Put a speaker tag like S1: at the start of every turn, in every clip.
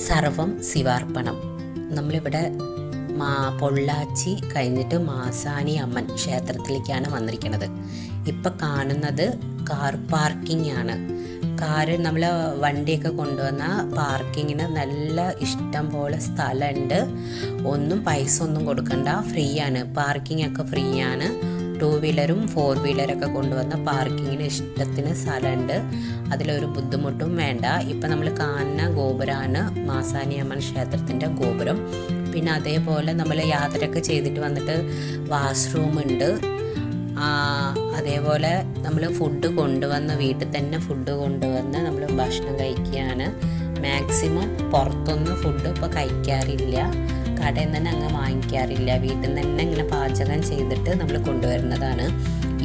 S1: സർവം ശിവാർപ്പണം. നമ്മളിവിടെ പൊള്ളാച്ചി കഴിഞ്ഞിട്ട് മാസാനി അമ്മൻ ക്ഷേത്രത്തിലേക്കാണ് വന്നിരിക്കുന്നത്. ഇപ്പം കാണുന്നത് കാർ പാർക്കിംഗ് ആണ്. കാറ് നമ്മൾ വണ്ടിയൊക്കെ കൊണ്ടുവന്ന പാർക്കിങ്ങിന് നല്ല ഇഷ്ടം പോലെ സ്ഥലമുണ്ട്. പൈസ ഒന്നും കൊടുക്കണ്ട, ഫ്രീ ആണ്. പാർക്കിംഗ് ഒക്കെ ഫ്രീ ആണ്. 2 വീലറും 4 വീലറൊക്കെ കൊണ്ടുവന്ന പാർക്കിങ്ങിന് ഇഷ്ടത്തിന് സ്ഥലമുണ്ട്. അതിലൊരു ബുദ്ധിമുട്ടും വേണ്ട. ഇപ്പം നമ്മൾ കാണുന്ന ഗോപുരമാണ് മാസാനി അമ്മൻ ക്ഷേത്രത്തിൻ്റെ ഗോപുരം. പിന്നെ അതേപോലെ നമ്മൾ യാത്രയൊക്കെ ചെയ്തിട്ട് വന്നിട്ട് വാഷ്റൂം ഉണ്ട്. അതേപോലെ നമ്മൾ ഫുഡ് കൊണ്ടുവന്ന് വീട്ടിൽ തന്നെ ഫുഡ് കൊണ്ടുവന്ന് നമ്മൾ ഭക്ഷണം കഴിക്കുകയാണ്. മാക്സിമം പുറത്തൊന്നും ഫുഡ് ഇപ്പോൾ കഴിക്കാറില്ല, കടയിൽ നിന്ന് തന്നെ അങ്ങ് വാങ്ങിക്കാറില്ല. വീട്ടിൽ നിന്ന് തന്നെ ഇങ്ങനെ പാചകം ചെയ്തിട്ട് നമ്മൾ കൊണ്ടുവരുന്നതാണ്.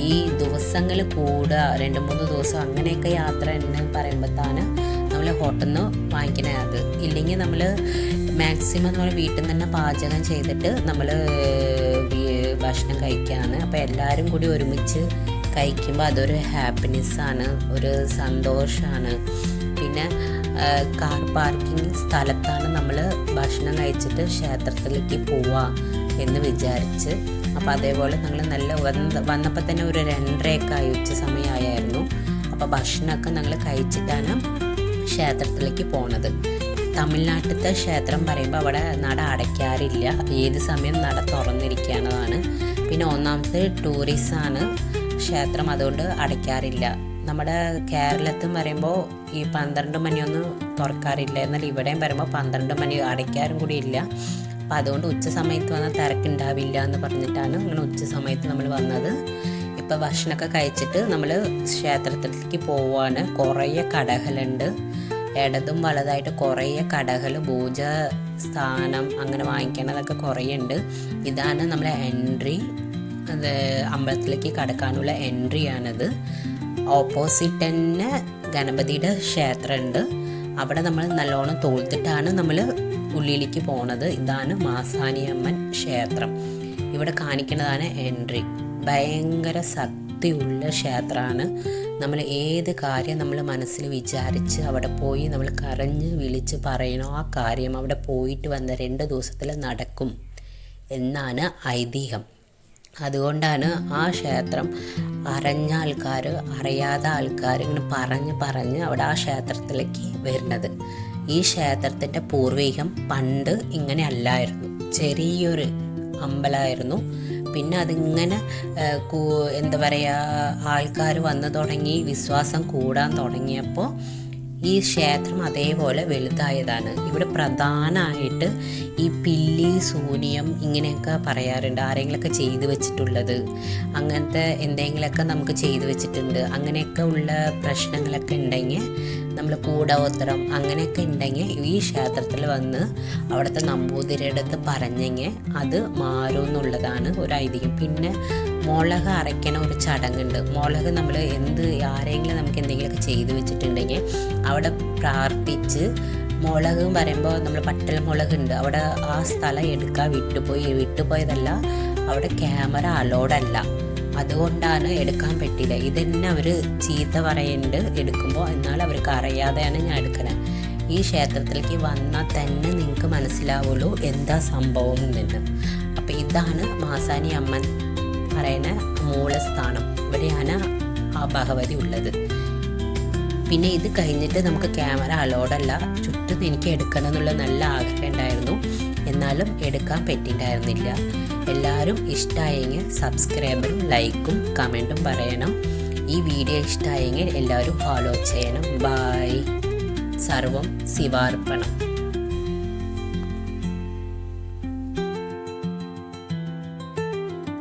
S1: ഈ ദിവസങ്ങൾ കൂടുക 2-3 ദിവസം അങ്ങനെയൊക്കെ യാത്ര എന്ന് പറയുമ്പോഴത്താണ് നമ്മൾ ഹോട്ടലിൽ നിന്ന് വാങ്ങിക്കണത്. അത് ഇല്ലെങ്കിൽ നമ്മൾ മാക്സിമം നമ്മൾ വീട്ടിൽ നിന്ന് തന്നെ പാചകം ചെയ്തിട്ട് നമ്മൾ ഭക്ഷണം കഴിക്കുകയാണ്. അപ്പോൾ എല്ലാവരും കൂടി ഒരുമിച്ച് കഴിക്കുമ്പോൾ അതൊരു ഹാപ്പിനെസ്സാണ്, ഒരു സന്തോഷമാണ്. പിന്നെ കാർ പാർക്കിംഗ് സ്ഥലത്താണ് നമ്മൾ ഭക്ഷണം കഴിച്ചിട്ട് ക്ഷേത്രത്തിലേക്ക് പോവുക എന്ന് വിചാരിച്ച്. അപ്പോൾ അതേപോലെ ഞങ്ങൾ നല്ല വന്നപ്പോൾ തന്നെ ഒരു 2:30 ആയി, ഉച്ച സമയമായിരുന്നു. അപ്പോൾ ഭക്ഷണമൊക്കെ ഞങ്ങൾ കഴിച്ചിട്ടാണ് ക്ഷേത്രത്തിലേക്ക് പോണത്. തമിഴ്നാട്ടിലത്തെ ക്ഷേത്രം പറയുമ്പോൾ അവിടെ നട അടയ്ക്കാറില്ല, ഏത് സമയം നട തുറന്നിരിക്കുന്നതാണ്. പിന്നെ ഒന്നാമത്തെ ടൂറിസമാണ് ക്ഷേത്രം, അതുകൊണ്ട് അടയ്ക്കാറില്ല. നമ്മുടെ കേരളത്തിൽ പറയുമ്പോൾ ഈ 12 മണിയൊന്നും തുറക്കാറില്ല, എന്നാൽ ഇവിടെയും പറയുമ്പോൾ 12 മണി അടയ്ക്കാറും കൂടി ഇല്ല. അപ്പം അതുകൊണ്ട് ഉച്ച സമയത്ത് വന്നാൽ തിരക്കുണ്ടാവില്ല എന്ന് പറഞ്ഞിട്ടാണ് അങ്ങനെ ഉച്ച സമയത്ത് നമ്മൾ വന്നത്. ഇപ്പോൾ ഭക്ഷണമൊക്കെ കഴിച്ചിട്ട് നമ്മൾ ക്ഷേത്രത്തിലേക്ക് പോവുകയാണ്. കുറേ കടകളുണ്ട്, ഇടതും വലതായിട്ട് കുറേ കടകൾ, പൂജ സ്ഥാനം അങ്ങനെ വാങ്ങിക്കണതൊക്കെ കുറേ ഉണ്ട്. ഇതാണ് നമ്മളെ എൻട്രി, അത് അമ്പലത്തിലേക്ക് കടക്കാനുള്ള എൻട്രിയാണിത്. ഓപ്പോസിറ്റ് തന്നെ ഗണപതിയുടെ ക്ഷേത്രമുണ്ട്. അവിടെ നമ്മൾ നല്ലോണം തോൽത്തിട്ടാണ് നമ്മൾ ഉള്ളിലേക്ക് പോണത്. ഇതാണ് മാസാനി അമ്മൻ ക്ഷേത്രം. ഇവിടെ കാണിക്കുന്നതാണ് എൻട്രി. ഭയങ്കര ശക്തിയുള്ള ക്ഷേത്രമാണ്. നമ്മൾ ഏത് കാര്യം നമ്മൾ മനസ്സിൽ വിചാരിച്ച് അവിടെ പോയി നമ്മൾ കരഞ്ഞ് വിളിച്ച് പറയണോ ആ കാര്യം അവിടെ പോയിട്ട് വന്ന 2 ദിവസത്തിൽ നടക്കും എന്നാണ് ഐതിഹ്യം. അതുകൊണ്ടാണ് ആ ക്ഷേത്രം അറിഞ്ഞ ആൾക്കാർ അറിയാത്ത ആൾക്കാർ ഇങ്ങനെ പറഞ്ഞ് അവിടെ ആ ക്ഷേത്രത്തിലേക്ക് വരുന്നത്. ഈ ക്ഷേത്രത്തിൻ്റെ പൂർവികം പണ്ട് ഇങ്ങനെ അല്ലായിരുന്നു, ചെറിയൊരു അമ്പലമായിരുന്നു. പിന്നെ അതിങ്ങനെ എന്താ പറയുക, ആൾക്കാർ വന്നു തുടങ്ങി, വിശ്വാസം കൂടാൻ തുടങ്ങിയപ്പോൾ ഈ ക്ഷേത്രം അതേപോലെ വലുതായതാണ്. ഇവിടെ പ്രധാനമായിട്ട് ഈ പില്ലി സൂനിയം ഇങ്ങനെയൊക്കെ പറയാറുണ്ട്. ആരെങ്കിലുമൊക്കെ ചെയ്തു വെച്ചിട്ടുള്ളത്, അങ്ങനത്തെ എന്തെങ്കിലുമൊക്കെ നമുക്ക് ചെയ്തു വെച്ചിട്ടുണ്ട്, അങ്ങനെയൊക്കെ ഉള്ള പ്രശ്നങ്ങളൊക്കെ ഉണ്ടെങ്കിൽ നമ്മൾ കൂടോത്രം അങ്ങനെയൊക്കെ ഉണ്ടെങ്കിൽ ഈ ക്ഷേത്രത്തിൽ വന്ന് അവിടുത്തെ നമ്പൂതിരിയുടെ അടുത്ത് പറഞ്ഞെങ്കിൽ അത് മാറും എന്നുള്ളതാണ് ഒരു ഐതിഹ്യം. പിന്നെ മുളക് അരയ്ക്കണ ഒരു ചടങ്ങുണ്ട്. മുളക് നമ്മൾ ആരെങ്കിലും നമുക്ക് എന്തെങ്കിലുമൊക്കെ ചെയ്തു വെച്ചിട്ടുണ്ടെങ്കിൽ അവിടെ പ്രാർത്ഥിച്ച്, മുളക് പറയുമ്പോൾ നമ്മൾ പട്ടൽ മുളകുണ്ട്, അവിടെ ആ സ്ഥലം എടുക്കാൻ വിട്ടുപോയതല്ല, അവിടെ ക്യാമറ അലോഡല്ല, അതുകൊണ്ടാണ് എടുക്കാൻ പറ്റില്ല. ഇതന്നെ അവർ ചീത്ത പറയുന്നുണ്ട് എടുക്കുമ്പോൾ, എന്നാൽ അവർക്ക് അറിയാതെയാണ് ഞാൻ എടുക്കുന്നത്. ഈ ക്ഷേത്രത്തിലേക്ക് വന്നാൽ തന്നെ നിങ്ങൾക്ക് മനസ്സിലാവുള്ളൂ എന്താ സംഭവം എന്ന്. അപ്പോൾ ഇതാണ് മാസാനി അമ്മൻ പറയുന്ന മൂലസ്ഥാനം. ഇവിടെയാണ് ആ ഭഗവതി ഉള്ളത്. പിന്നെ ഇത് കഴിഞ്ഞിട്ട് നമുക്ക് ക്യാമറ അലോഡല്ല. ചുറ്റും എനിക്ക് എടുക്കണം എന്നുള്ള നല്ല ആഗ്രഹം ഉണ്ടായിരുന്നു, എന്നാലും എടുക്കാൻ പറ്റിയിട്ടുണ്ടായിരുന്നില്ല. എല്ലാവരും ഇഷ്ടമായെങ്കിൽ സബ്സ്ക്രൈബും ലൈക്കും കമൻറ്റും പറയണം. ഈ വീഡിയോ ഇഷ്ടമായെങ്കിൽ എല്ലാവരും ഫോളോ ചെയ്യണം. ബൈ. സർവം ശിവാർപ്പണം.